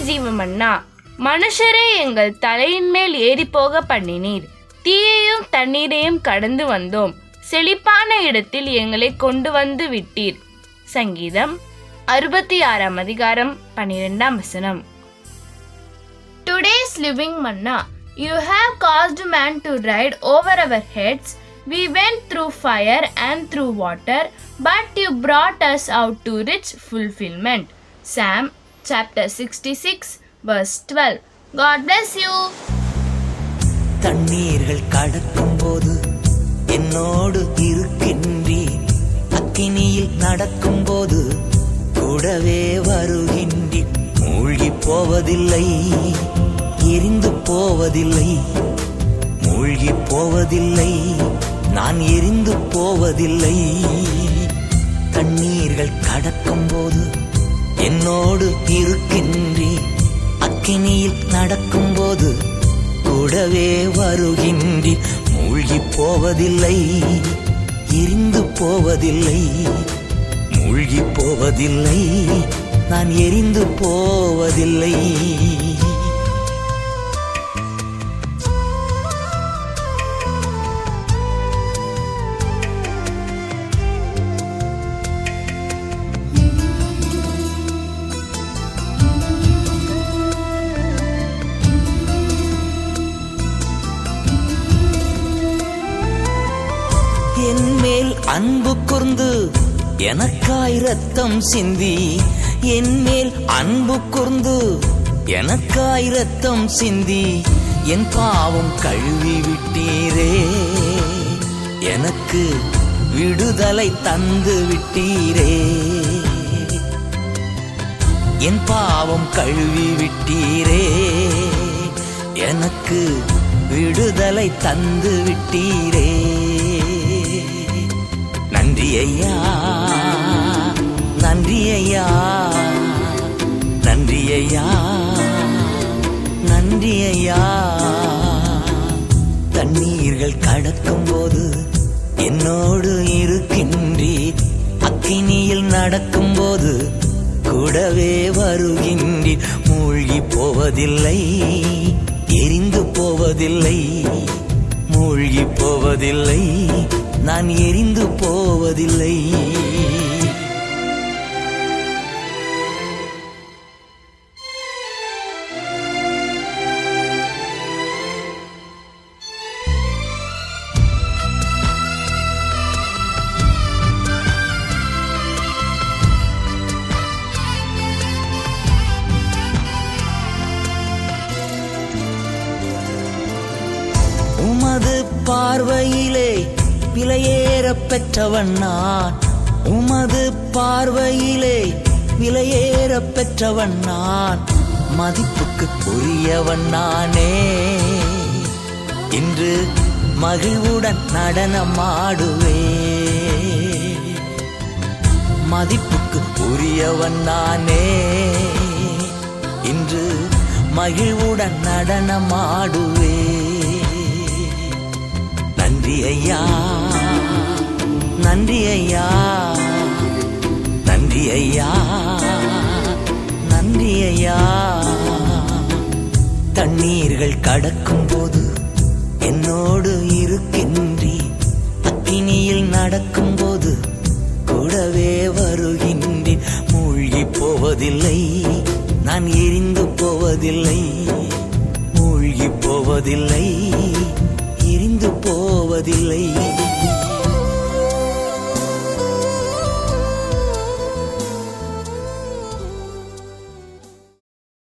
ஜீவமன்னா, மனுஷரே எங்கள் தலையின் மேல் ஏறி போக பண்ணினீர். தீயையும் தண்ணீரையும் கடந்து வந்தோம், செழிப்பான இடத்தில் எங்களை கொண்டு வந்து விட்டீர். சங்கீதம் 66 அதிகாரம் 12. Today's living manna. You have caused man to ride over our heads. We went through fire and through water, but you brought us out to rich fulfillment. Psalm chapter 66 verse 12. God bless you. தண்ணீர்கள் கடக்கும் போது என்னோடு இருக்கின்றீர், அக்கினியில் நடக்கும் போது கூடவே வருகின்றீர். மூழ்கி போவதில்லை, எரிந்து போவதில்லை, மூழ்கி போவதில்லை, நான் எரிந்து போவதில்லை. தண்ணீர்கள் கடக்கும் போது என்னோடு இருக்கின்றீர், அக்கினியில் நடக்கும் போது கூடவே வருகின்றீர். மூழ்கி போவதில்லை, எரிந்து போவதில்லை, மூழ்கி போவதில்லை, நான் எரிந்து போவதில்லை. என்மேல் அன்பு கூர்ந்து எனக்காய் ரத்தம் சிந்தி, என்மேல் அன்பு கூர்ந்து எனக்காய் ரத்தம் சிந்தி, என் பாவம் கழுவி விட்டீரே, எனக்கு விடுதலை தந்து விட்டீரே. என் பாவம் கழுவி விட்டீரே, எனக்கு விடுதலை தந்து விட்டீரே. நன்றி ஐயா, நன்றி ஐயா, நன்றி ஐயா, நன்றி ஐயா. தண்ணீர்கள் கடக்கும் போது என்னோடு இருக்கின்றீர், அக்கினியில் நடக்கும் போது கூடவே வருகின்றீர். மூழ்கி போவதில்லை, எரிந்து போவதில்லை, மூழ்கி போவதில்லை, நான் எரிந்து போவதில்லை. உமது பார்வையிலே விலையேற பெற்றவன் நான், உமது பார்வையிலே விலையேற பெற்றவன் நான், மதிப்புக்கு உரியவன் நானே. இன்று மகிழ்வுடன் நடனமாடுவே, மதிப்புக்கு உரியவன் நானே. இன்று மகிழ்வுடன் நடனமாடுவே. நன்றி ஐயா, நன்றி ஐயா, நன்றி ஐயா, நன்றி ஐயா. தண்ணீர்கள் கடக்கும் போது என்னோடு இருக்கின்றீர், அக்கினியில் நடக்கும் போது கூடவே வருகின்றீர். மூழ்கி போவதில்லை, நான் எரிந்து போவதில்லை, மூழ்கி போவதில்லை, எரிந்து போவதில்லை.